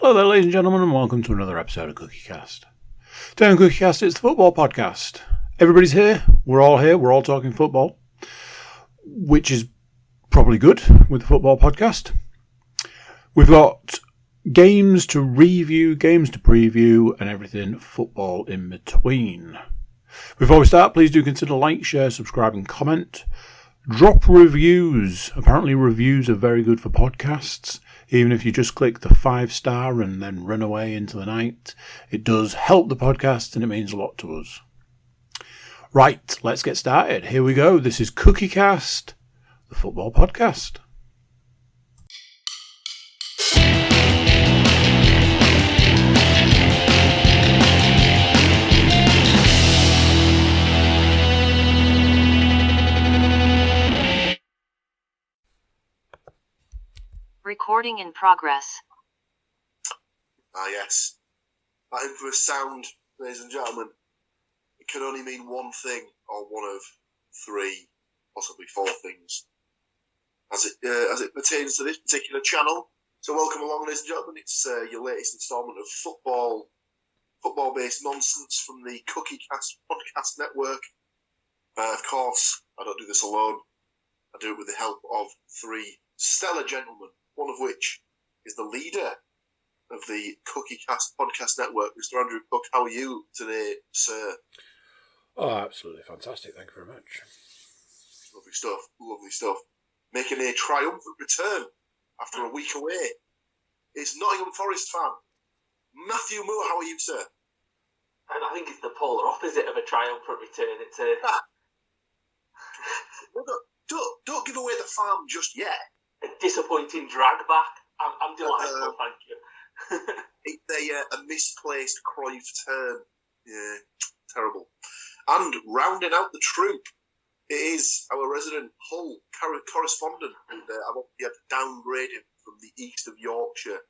Hello there, ladies and gentlemen, and welcome to another episode of CookieCast. Today on CookieCast, it's the football podcast. Everybody's here, we're all talking football, which is probably good with the football podcast. We've got games to review, games to preview, and everything football in between. Before we start, please do consider like, share, subscribe, and comment. Drop reviews. Apparently reviews are very good for podcasts. Even if you just click the 5-star and then run away into the night, it does help the podcast and it means a lot to us. Right, let's get started. Here we go. This is CookieCast, the football podcast. Recording in progress. Yes. That infamous sound, ladies and gentlemen, it can only mean one thing, or one of three, possibly four things, as it pertains to this particular channel. So welcome along, ladies and gentlemen. It's your latest instalment of football-based nonsense from the CookieCast podcast network. Of course, I don't do this alone. I do it with the help of three stellar gentlemen, one of which is the leader of the CookieCast podcast network, Mr. Andrew Cook. How are you today, sir? Oh, absolutely fantastic. Thank you very much. Lovely stuff, lovely stuff. Making a triumphant return after a week away. It's Nottingham Forest fan, Matthew Moore. How are you, sir? And I think it's the polar opposite of a triumphant return. It's a... Well, don't give away the farm just yet. A disappointing drag back. I'm delighted, thank you. It's a misplaced Cruyff turn. Yeah, terrible. And rounding out the troop, it is our resident Hull correspondent, and I've obviously had to downgrade him from the east of Yorkshire,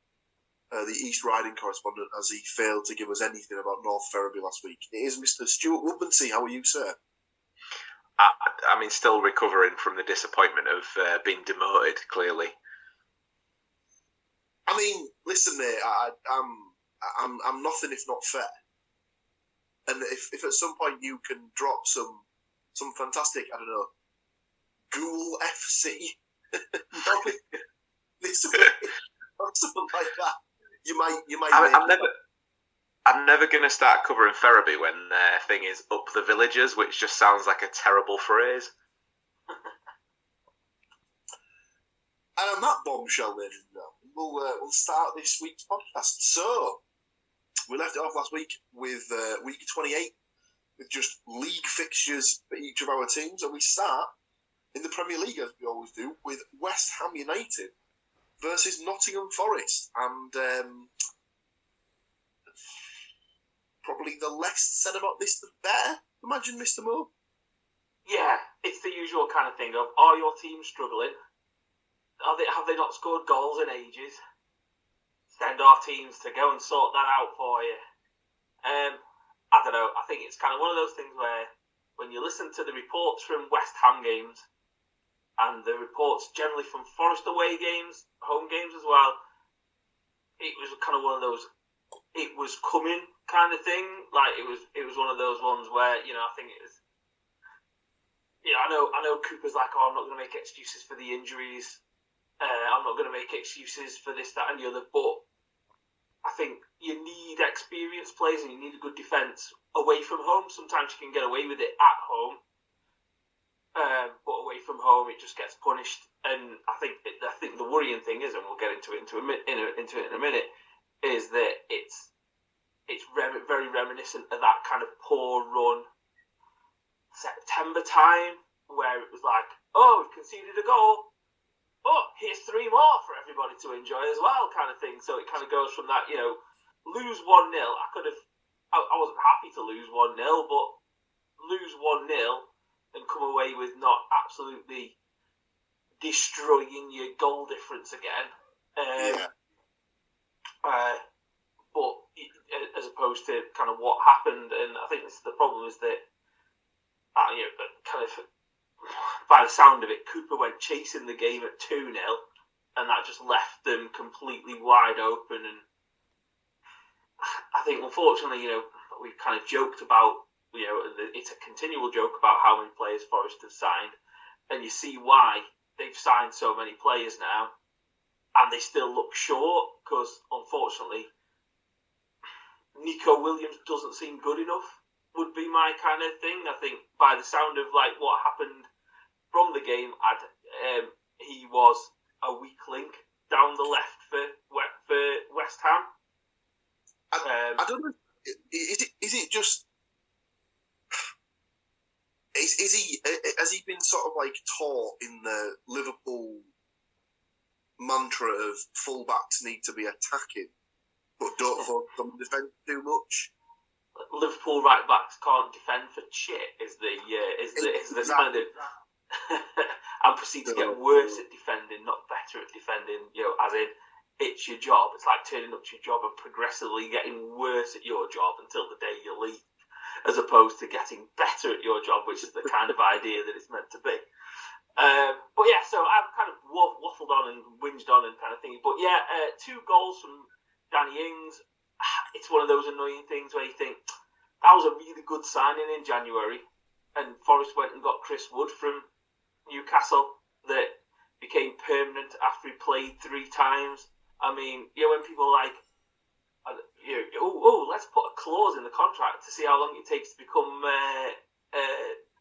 the East Riding correspondent, as he failed to give us anything about North Ferriby last week. It is Mr. Stuart Woodmansey. How are you, sir? I mean, still recovering from the disappointment of being demoted, clearly. I mean, listen, mate, I'm nothing if not fair. And if at some point you can drop some fantastic, I don't know, Ghoul FC, or something like that, you might. I'm never going to start covering Ferriby when their thing is up the villagers, which just sounds like a terrible phrase. And on that bombshell, ladies and gentlemen, we'll start this week's podcast. So, we left it off last week with week 28, with just league fixtures for each of our teams. And we start in the Premier League, as we always do, with West Ham United versus Nottingham Forest. And probably the less said about this, the better. Imagine, Mr. Moore. Yeah, it's the usual kind of thing of, are your teams struggling? Have they not scored goals in ages? Send our teams to go and sort that out for you. I don't know. I think it's kind of one of those things where when you listen to the reports from West Ham games and the reports generally from Forest away games, home games as well, it was kind of one of those it was coming kind of thing. Like it was one of those ones where, you know, I think it was, you know, I know Cooper's like, oh, I'm not going to make excuses for the injuries. I'm not going to make excuses for this, that, and the other. But I think you need experienced players and you need a good defence away from home. Sometimes you can get away with it at home, but away from home it just gets punished. And I think the worrying thing is, and we'll get into it in a minute, is that it's very reminiscent of that kind of poor run September time where it was like, oh, we've conceded a goal. Oh, here's 3 more for everybody to enjoy as well, kind of thing. So it kind of goes from that, you know, lose 1-0. I wasn't happy to lose 1-0, but lose 1-0 and come away with not absolutely destroying your goal difference again. But as opposed to kind of what happened, and I think this is the problem, is that you know, kind of by the sound of it, Cooper went chasing the game at 2-0, and that just left them completely wide open. And think, unfortunately, we've kind of joked about, it's a continual joke about how many players Forest have signed, and you see why they've signed so many players now, and they still look short, because, unfortunately, Nico Williams doesn't seem good enough, would be my kind of thing. I think by the sound of like what happened from the game, he was a weak link down the left for West Ham. I don't know. Is it just? Is he? Has he been sort of like taught in the Liverpool mantra of fullbacks need to be attacking, but don't focus on defence too much? Liverpool right backs can't defend for shit. Is the kind of and proceed to get worse at defending, not better at defending. As in, it's your job. It's like turning up to your job and progressively getting worse at your job until the day you leave, as opposed to getting better at your job, which is the kind of idea that it's meant to be. But yeah, so I've kind of waffled on and whinged on and kind of thinking. But yeah, 2 goals from Danny Ings. It's one of those annoying things where you think that was a really good signing in January, and Forest went and got Chris Wood from Newcastle that became permanent after he played 3 times. I mean, when people are like, let's put a clause in the contract to see how long it takes to become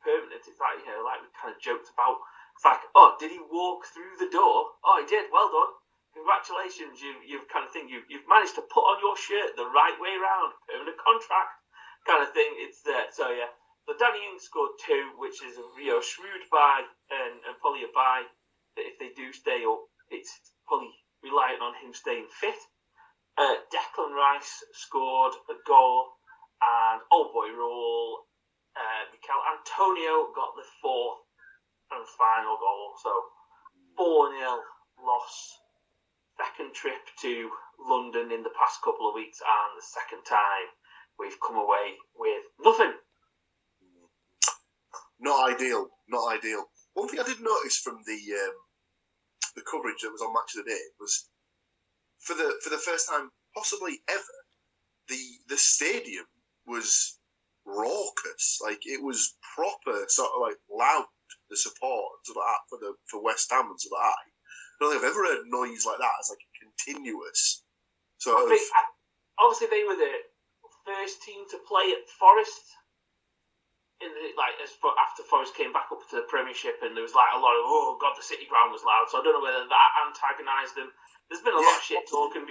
permanent. It's like, like we kind of joked about. It's like, oh, did he walk through the door? Oh, he did. Well done. Congratulations, you've kind of thing. You've managed to put on your shirt the right way around. Permanent contract kind of thing. It's there. So yeah. So Danny Ings scored 2, which is a shrewd buy and probably a buy that if they do stay up, it's probably reliant on him staying fit. Declan Rice scored a goal, and old boy Raul, Mikel Antonio got the 4th and final goal. So 4-0 loss. Second trip to London in the past couple of weeks, and the second time we've come away with nothing. Not ideal. One thing I did notice from the coverage that was on Match of the Day was for the first time possibly ever, the stadium was raucous. Like, it was proper, sort of like loud, the support sort of that for West Ham and sort of that. I don't think I've ever heard noise like that. It's like a continuous sort of. Obviously, they were the first team to play at Forest after Forest came back up to the Premiership, and there was like a lot of the City ground was loud. So I don't know whether that antagonised them. There's been a lot of shit spoken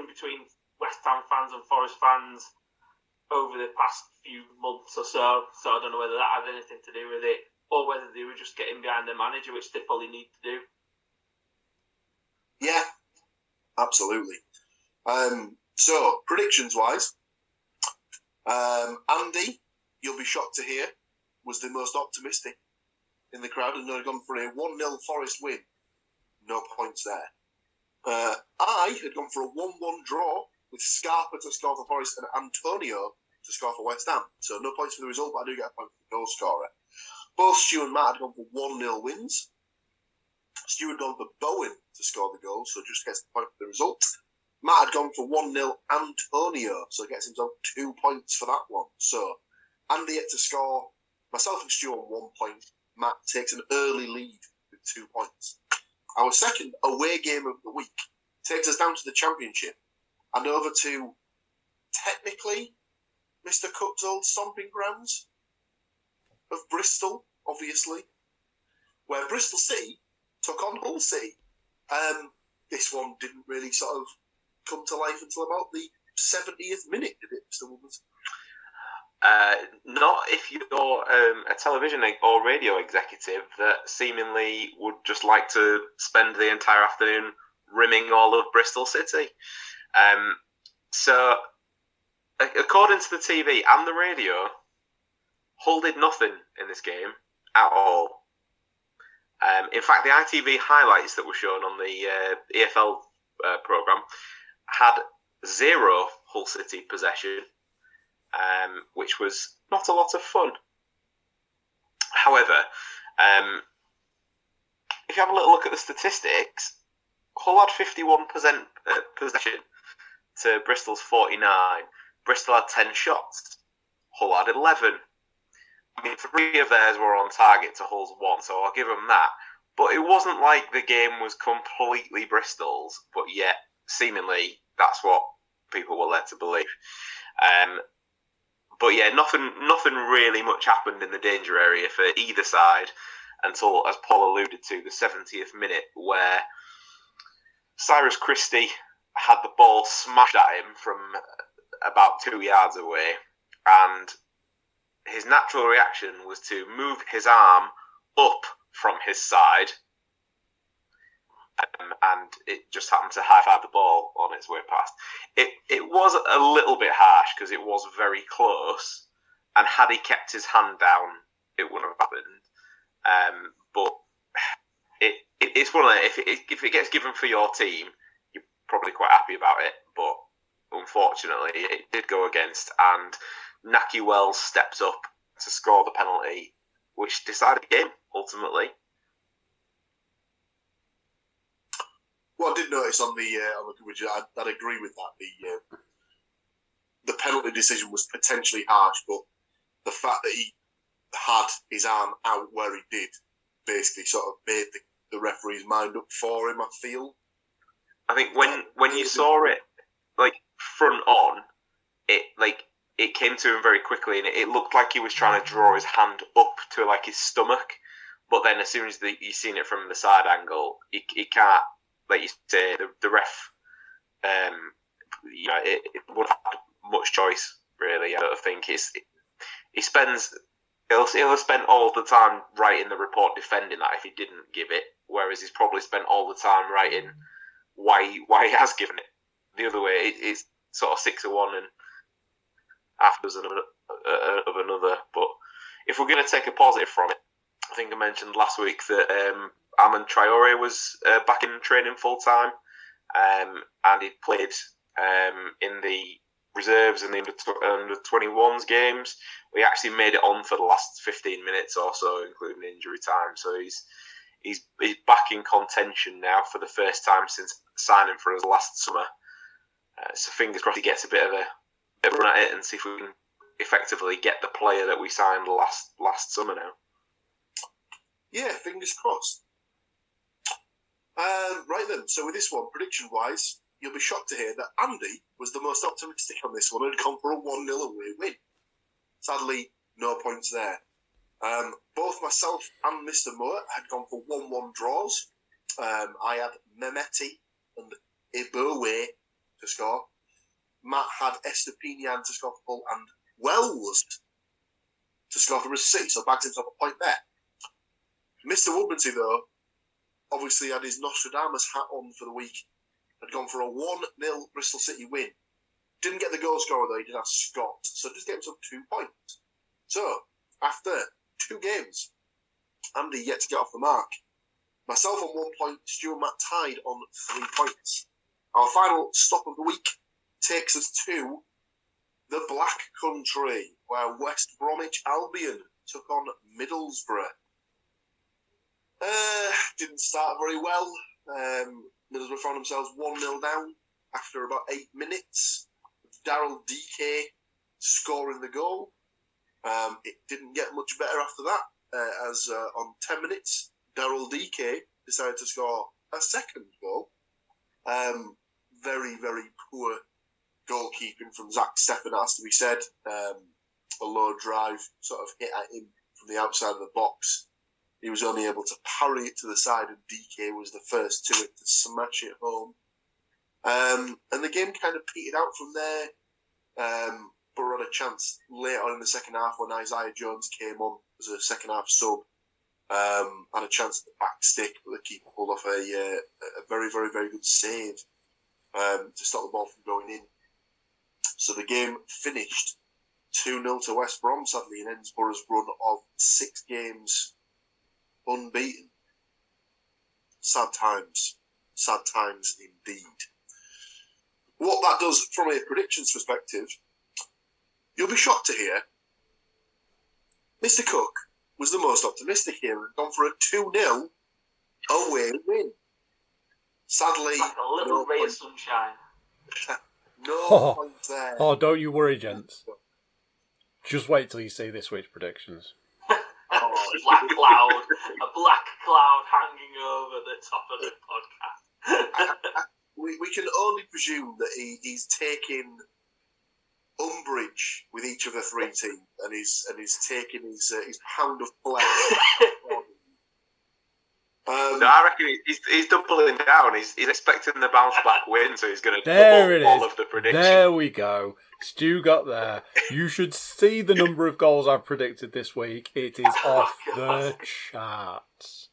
between West Ham fans and Forest fans over the past few months or so. So I don't know whether that had anything to do with it, or whether they were just getting behind their manager, which they probably need to do. Yeah, absolutely. So, predictions-wise, Andy, you'll be shocked to hear, was the most optimistic in the crowd and had gone for a 1-0 Forest win. No points there. I had gone for a 1-1 draw with Scarpa to score for Forest and Antonio to score for West Ham. So no points for the result, but I do get a point for the goal scorer. Both Stu and Matt had gone for 1-0 wins. Stu had gone for Bowen to score the goal, so just gets the point for the result. Matt had gone for 1-0 Antonio, so gets himself 2 points for that one. So Andy had to score, myself and Stu on 1 point. Matt takes an early lead with 2 points. Our second away game of the week takes us down to the Championship and over to, technically, Mr. Cup's old stomping grounds of Bristol, obviously, where Bristol City took on Hull City. This one didn't really sort of come to life until about the 70th minute, did it, Mr. Woodmansey? Not if you're a television or radio executive that seemingly would just like to spend the entire afternoon rimming all of Bristol City. So, according to the TV and the radio, Hull did nothing in this game at all. In fact, the ITV highlights that were shown on the EFL programme had 0 Hull City possession, which was not a lot of fun. However, if you have a little look at the statistics, Hull had 51% possession to Bristol's 49. Bristol had 10 shots. Hull had 11. I mean, 3 of theirs were on target to Hull's 1, so I'll give them that. But it wasn't like the game was completely Bristol's, but yet, seemingly, that's what people were led to believe. But yeah, nothing really much happened in the danger area for either side until, as Paul alluded to, the 70th minute, where Cyrus Christie had the ball smashed at him from about 2 yards away, and his natural reaction was to move his arm up from his side, and it just happened to high-five the ball on its way past. It was a little bit harsh because it was very close, and had he kept his hand down, it wouldn't have happened. But it's one of the, if it gets given for your team, you're probably quite happy about it. But unfortunately, it did go against, and Naki Wells stepped up to score the penalty, which decided the game ultimately. What I did notice on the coverage, I'd agree with that. The penalty decision was potentially harsh, but the fact that he had his arm out where he did basically sort of made the referee's mind up for him, I feel. I think when you saw it like front on, it came to him very quickly, and it looked like he was trying to draw his hand up to like his stomach. But then as soon as you seen it from the side angle, he can't. Like you say, the ref, it wouldn't have much choice really. I don't think he'll have spent all the time writing the report defending that if he didn't give it, whereas he's probably spent all the time writing why he has given it. The other way, it's sort of 6-1 and half dozen of another. But if we're going to take a positive from it, I think I mentioned last week that Amon Traore was back in training full time, and he played in the reserves and the under 21s games. We actually made it on for the last 15 minutes or so, including injury time. So he's back in contention now for the first time since signing for us last summer. So fingers crossed he gets a bit of a run at it and see if we can effectively get the player that we signed last summer now. Yeah, fingers crossed. Right then, so with this one, prediction-wise, you'll be shocked to hear that Andy was the most optimistic on this one and had gone for a 1-0 away win. Sadly, no points there. Both myself and Mr. Moore had gone for 1-1 draws. I had Mehmeti and Ibowe to score. Matt had Estepinian to score for Hull and Wells to score for Bristol City, so bagged himself a point there. Mr. Woodmansey, though, obviously had his Nostradamus hat on for the week, had gone for a 1-0 Bristol City win. Didn't get the goal scorer, though, he did have Scott, so just gave himself 2 points. So, after 2 games, Andy yet to get off the mark. Myself on 1 point, Stuart and Matt tied on 3 points. Our final stop of the week takes us to the Black Country, where West Bromwich Albion took on Middlesbrough. Didn't start very well. Middlesbrough found themselves 1-0 down after about 8 minutes. Daryl DK scoring the goal. It didn't get much better after that, as on 10 minutes, Daryl DK decided to score a second goal. Very, very poor goalkeeping from Zach Steffen, it has to be said. A low drive sort of hit at him from the outside of the box. He was only able to parry it to the side, and DK was the first to it to smash it home. And the game kind of petered out from there. But we had a chance later on in the second half when Isaiah Jones came on as a second half sub. Had a chance at the back stick, but the keeper pulled off a very, very, very good save to stop the ball from going in. So the game finished 2-0 to West Brom, sadly, in Ensborough's run of 6 games unbeaten. Sad times indeed. What that does from a predictions perspective, you'll be shocked to hear Mr. Cook was the most optimistic here and gone for a 2-0 away win. Sadly, like a little ray of sunshine. No points there. Oh, don't you worry, gents. Just wait till you see this week's predictions. Black cloud, a black cloud hanging over the top of the podcast. We can only presume that he's taking umbrage with each of the three teams, and he's taking his pound of flesh. No, I reckon he's doubling down. He's expecting the bounce back win, so he's going to double all of the predictions. There we go. Stu got there. You should see the number of goals I've predicted this week. It is off the charts.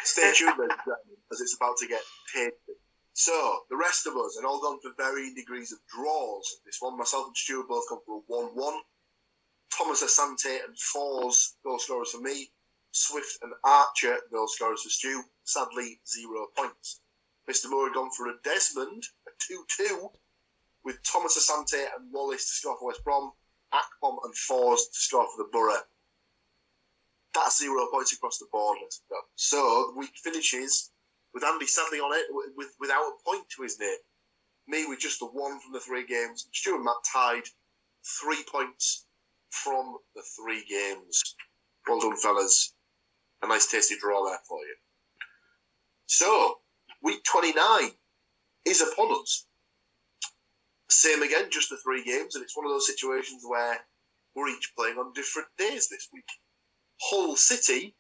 Stay tuned, ladies and gentlemen, as it's about to get paid. So, the rest of us, and all gone for varying degrees of draws. This one, myself and Stuart both come for a 1-1. Thomas Asante and Fours goal scorers for me. Swift and Archer goal scorers for Stu. Sadly, 0 points. Mr. Moore had gone for a Desmond, a 2-2, with Thomas Asante and Wallace to score for West Brom. Akpom and Fours to score for the Borough. That's 0 points across the board. So, the week finishes with Andy sadly on it without a point to his name. Me with just the 1 from the 3 games. Stuart and Matt tied 3 points from the 3 games. Well done, fellas. A nice tasty draw there for you. So, week 29 is upon us. Same again, just the 3 games, and it's one of those situations where we're each playing on different days this week. Hull City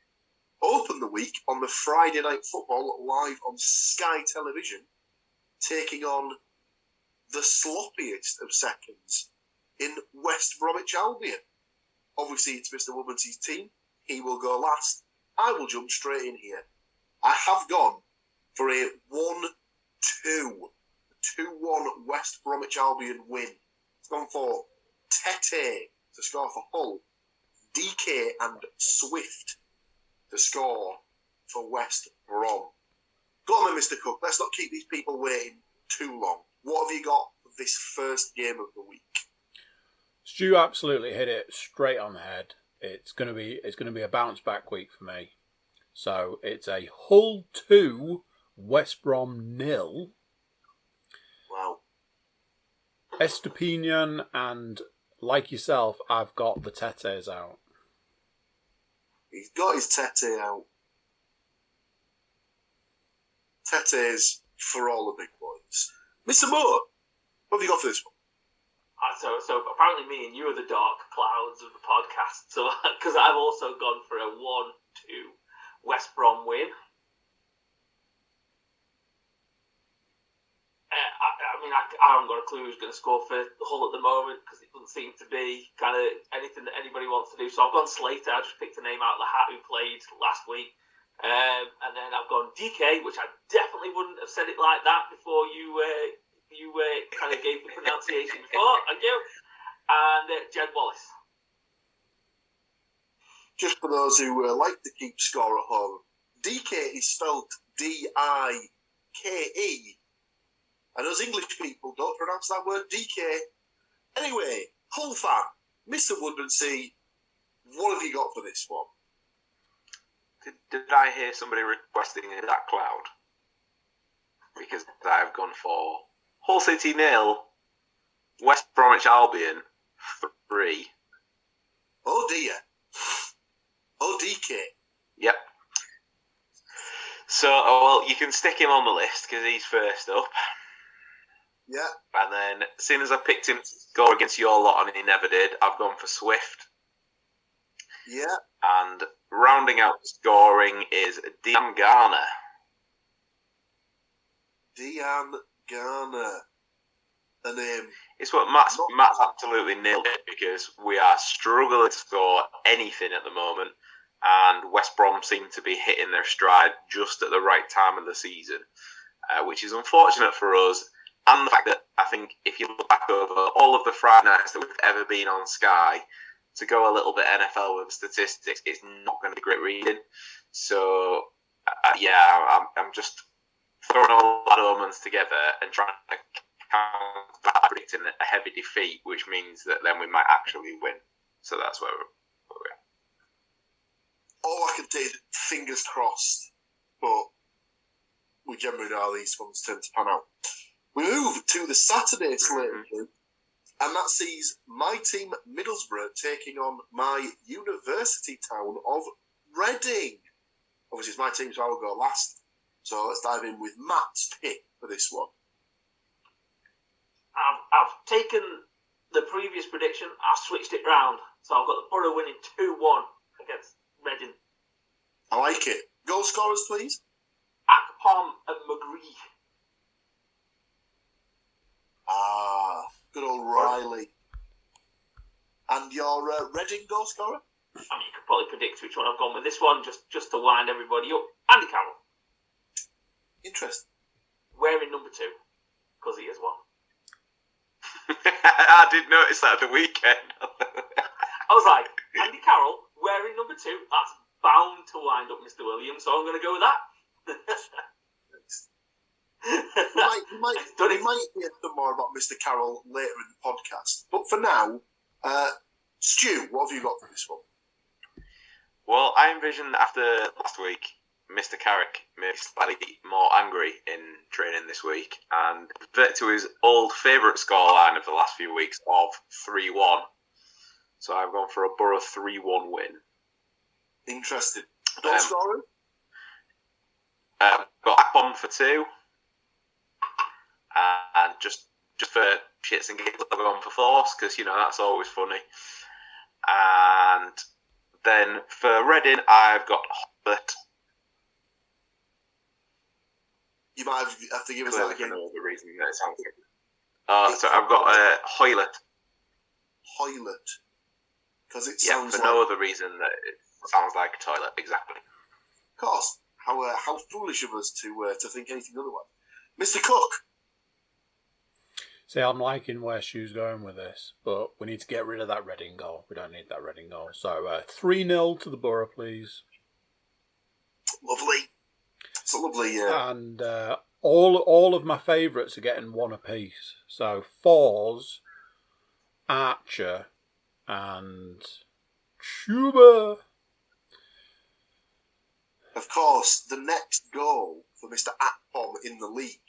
open the week on the Friday Night Football live on Sky Television, taking on the sloppiest of seconds in West Bromwich Albion. Obviously, it's Mr. Woodmansey's team. He will go last. I will jump straight in here. I have gone for a 1-2 West Bromwich Albion win. It's gone for Tete to score for Hull, DK and Swift to score for West Brom. Go on then, Mr. Cook. Let's not keep these people waiting too long. What have you got for this first game of the week? Stu absolutely hit it straight on the head. It's going to be a bounce back week for me. So it's a Hull 2, West Brom 0. Wow. Estepinian and, like yourself, I've got the Tetes out. He's got his Tete out. Tetes for all the big boys. Mr. Moore, what have you got for this one? So apparently me and you are the dark clouds of the podcast. So because I've also gone for a 1-2 West Brom win. I haven't got a clue who's going to score for Hull at the moment because it doesn't seem to be kind of anything that anybody wants to do. So I've gone Slater. I just picked a name out of the hat who played last week. And then I've gone DK, which I definitely wouldn't have said it like that before you kind of gave the pronunciation before. Thank you. And Jed Wallace. Just for those who like to keep score at home, DK is spelled D-I-K-E. And us English people don't pronounce that word DK. Anyway, Hull fan, Mr. Woodmansey, what have you got for this one? Did I hear somebody requesting that cloud? Because I've gone for Hull City 0, West Bromwich Albion 3. Oh dear. Oh DK. Yep. So, well, you can stick him on the list because he's first up. Yeah. And then, as soon as I picked him to score against your lot and he never did, I've gone for Swift. Yeah. And rounding out the scoring is Dean Garner. Dean Garner. The name. It's what Matt's absolutely nailed it because we are struggling to score anything at the moment. And West Brom seem to be hitting their stride just at the right time of the season, which is unfortunate for us. And the fact that I think if you look back over all of the Friday nights that we've ever been on Sky, to go a little bit NFL with statistics, it's not going to be great reading. So, I'm just throwing all that omens together and trying to count that predicting a heavy defeat, which means that then we might actually win. So that's where we're at. All I can say is fingers crossed, but we generally know how these ones tend to pan out. We move to the Saturday slate, and that sees my team Middlesbrough taking on my university town of Reading. Obviously, it's my team, so I will go last. So let's dive in with Matt's pick for this one. I've taken the previous prediction, I've switched it round. So I've got the Borough winning 2-1 against Reading. I like it. Goal scorers, please. Akpom and McGree. Good old Riley. And your Reading goal scorer? I mean, you could probably predict which one I've gone with. This one, just to wind everybody up. Andy Carroll. Interesting. Wearing number 2, because he is one. I did notice that at the weekend. I was like, Andy Carroll wearing number 2, that's bound to wind up Mr. Williams, so I'm going to go with that. we might hear some more about Mr. Carroll later in the podcast. But for now, Stu, what have you got for this one? Well, I envision after last week, Mr. Carrick may be slightly more angry in training this week and revert to his old favourite scoreline of the last few weeks of 3-1. So I've gone for a Borough 3-1 win. Interesting. Goal scorer? Got Akpom for 2. And just for shits and giggles, I've gone for Force, because, that's always funny. And then for Reading, I've got Hobbit. You might have to give us that again. For no other reason that it sounds like. So I've got Hoylett. Hoylett. Because it sounds for no other reason that it sounds like a toilet, exactly. Of course. How foolish of us to think anything otherwise. Mr. Cook. See, I'm liking where Stu's going with this, but we need to get rid of that Reading goal. We don't need that Reading goal. So 3-0 to the Borough, please. Lovely. It's a lovely... And all of my favourites are getting 1 apiece. So Fours, Archer, and Chuba. Of course, the next goal for Mr. Akpom in the league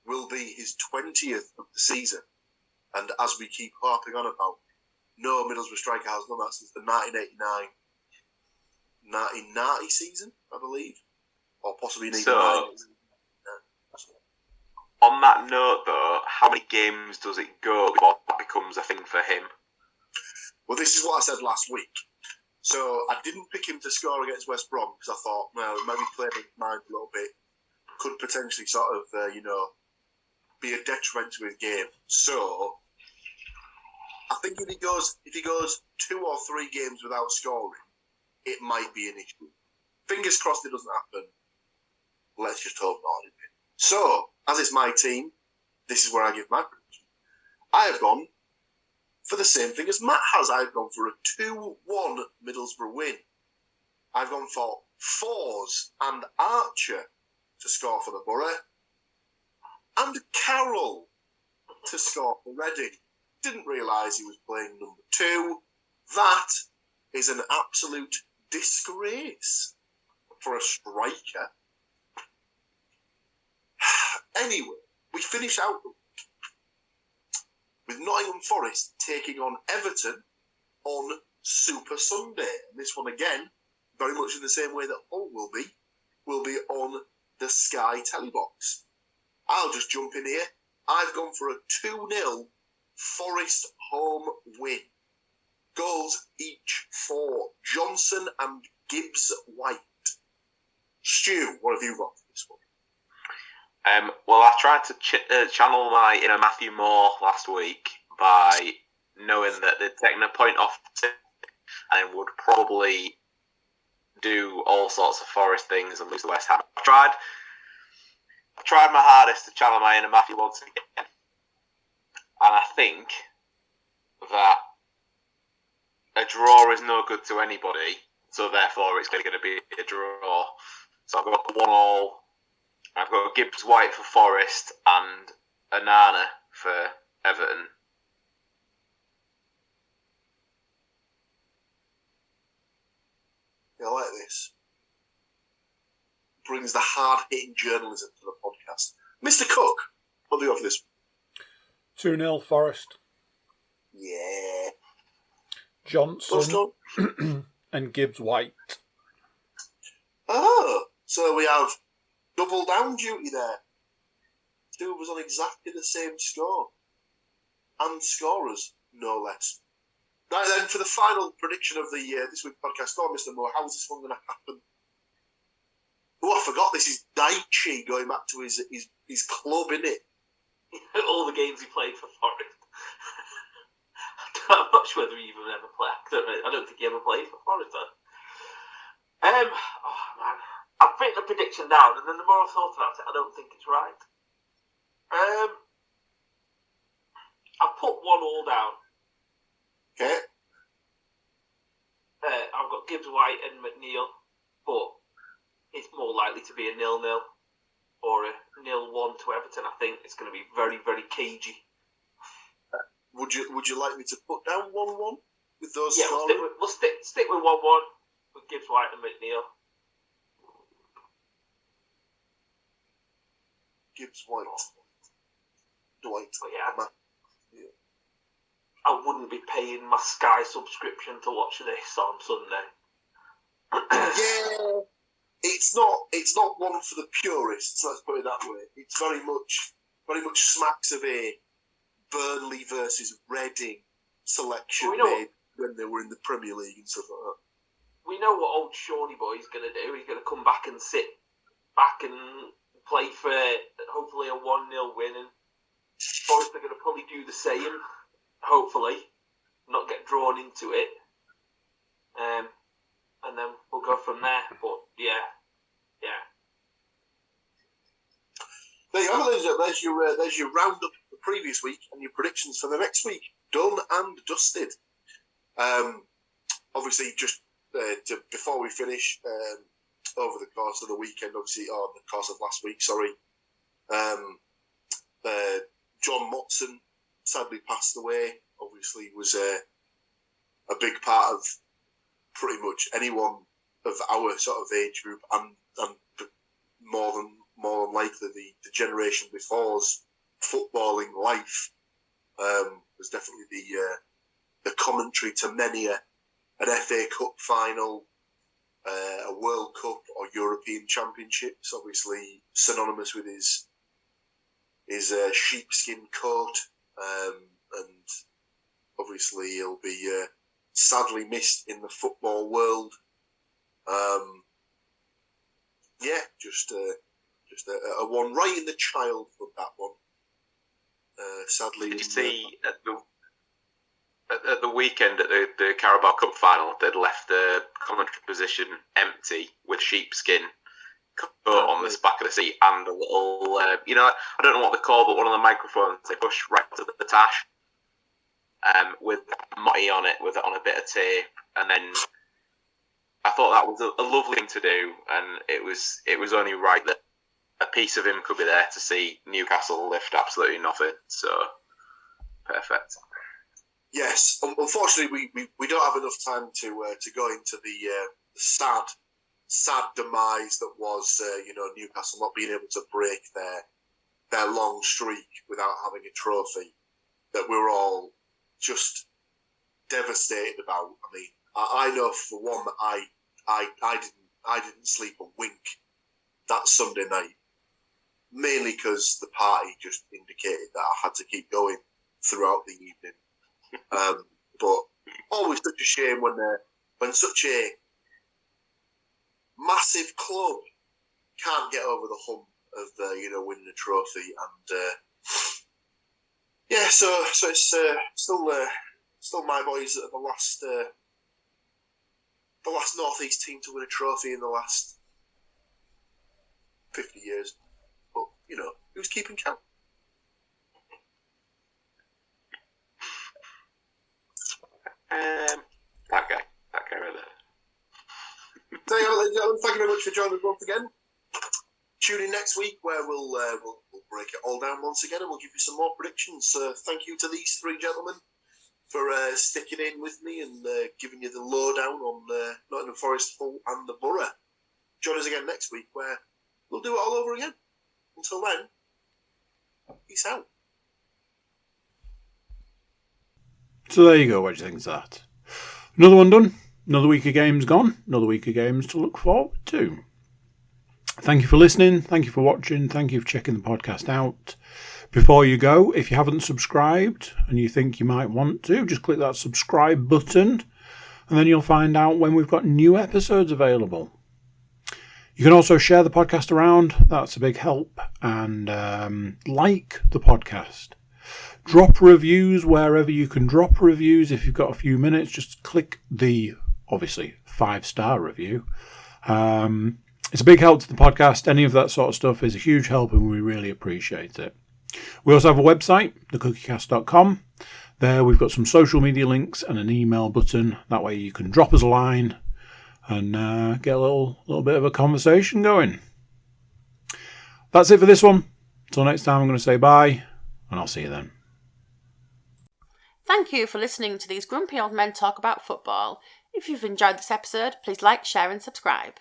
will be his 20th of the season. And as we keep harping on about, no Middlesbrough striker has done that since the 1989-1990 season, I believe. Or possibly even on that note, though, how many games does it go before that becomes a thing for him? Well, this is what I said last week. So I didn't pick him to score against West Brom because I thought, well, maybe playing his mind a little bit could potentially sort of, be a detriment to his game. So I think if he goes 2 or 3 games without scoring, it might be an issue. Fingers crossed it doesn't happen. Let's just hope not. So, as it's my team, this is where I give my prediction. I have gone for the same thing as Matt has. I've gone for a 2-1 Middlesbrough win. I've gone for Fours and Archer to score for the Borough, and Carroll to score for Reading. Didn't realise he was playing number 2. That is an absolute disgrace for a striker. Anyway, we finish out with Nottingham Forest taking on Everton on Super Sunday. And this one again, very much in the same way that Hull will be on the Sky Telebox. I'll just jump in here. I've gone for a 2-0 Forest home win. Goals each for Johnson and Gibbs-White. Stu, what have you got for this one? Well, I tried to channel my inner Matthew Moore last week by knowing that they'd taken a point off and would probably do all sorts of Forest things and lose to West Ham. I tried my hardest to channel my inner Matthew once again, and I think that a draw is no good to anybody, so therefore it's going to be a draw. So I've got 1-1. I've got Gibbs-White for Forest and Anana for Everton. I like this. Brings the hard-hitting journalism to the podcast. Mr. Cook, what What do you got for this? 2-0 Forest. Yeah. Johnson and Gibbs White. Oh, so we have double down duty there. Two of us on exactly the same score. And scorers, no less. Right then, for the final prediction of the this week podcast, Mr. Moore, how's this one going to happen? Oh, I forgot this is Daichi going back to his club, innit? All the games he played for Forest. I'm not sure whether he even ever played. I don't think he ever played for Forest, though. Oh, man. I'm putting a prediction down, and then the more I've thought about it, I don't think it's right. I've put 1-1 down. Okay. I've got Gibbs White and McNeil, but it's more likely to be a 0-0 or a 0-1 to Everton. I think it's going to be very, very cagey. Would you like me to put down 1-1 with those? Yeah, we'll stick with 1-1 with Gibbs White and McNeil. Gibbs White. Dwight. But yeah. I wouldn't be paying my Sky subscription to watch this on Sunday. Yeah, it's not one for the purists. Let's put it that way. It's very much smacks of a Burnley versus Reading selection made when they were in the Premier League and stuff like that. We know what old Shawnee boy's going to do. He's going to come back and sit back and play for hopefully a 1-0 win, and Forest are going to probably do the same. Hopefully, not get drawn into it, and then we'll go from there. But yeah. There you go. There's your roundup of the previous week and your predictions for the next week. Done and dusted. Obviously, just before we finish, over the course of the weekend, obviously, or the course of last week, sorry, John Motson sadly passed away. Obviously, was a big part of pretty much anyone of our sort of age group, and more than likely the generation before's footballing life. Was definitely the commentary to many an FA Cup final, a World Cup or European Championships. Obviously synonymous with his sheepskin coat, and obviously he'll be sadly missed in the football world. Just a one right in the childhood, that one. Sadly, did you see at the weekend at the Carabao Cup final, they'd left the commentary position empty with sheepskin coat on the back of the seat and a little, I don't know what they're called, but one of the microphones they push right to the tash, with Motty on it, with it on a bit of tape, and then I thought that was a lovely thing to do, and it was only right that a piece of him could be there to see Newcastle lift absolutely nothing. So perfect. Yes, unfortunately, we don't have enough time to go into the sad demise that was Newcastle not being able to break their long streak without having a trophy that we're all just devastated about. I mean, I know for one that I didn't sleep a wink that Sunday night, mainly because the party just indicated that I had to keep going throughout the evening. But always such a shame when such a massive club can't get over the hump of winning a trophy, and so it's still my boys that are the last North East team to win a trophy in the last 50 years. But who's keeping count? That guy right there. So, ladies and gentlemen, thank you very much for joining us once again. Tune in next week where we'll break it all down once again, and we'll give you some more predictions. Thank you to these three gentlemen for sticking in with me and giving you the lowdown on Nottingham Forest, Hull and the Borough. Join us again next week where we'll do it all over again. Until then, Peace out. So there you go, what do you think of that? Another one done, another week of games gone, another week of games to look forward to. Thank you for listening, thank you for watching, thank you for checking the podcast out. Before you go, if you haven't subscribed and you think you might want to, just click that subscribe button and then you'll find out when we've got new episodes available. You can also share the podcast around, that's a big help, and like the podcast. Drop reviews wherever you can drop reviews. If you've got a few minutes, just click the, obviously, 5-star review. It's a big help to the podcast. Any of that sort of stuff is a huge help and we really appreciate it. We also have a website, thecookiecast.com. There we've got some social media links and an email button. That way you can drop us a line and get a little bit of a conversation going. That's it for this one. Until next time, I'm going to say bye, and I'll see you then. Thank you for listening to these grumpy old men talk about football. If you've enjoyed this episode, please like, share and subscribe.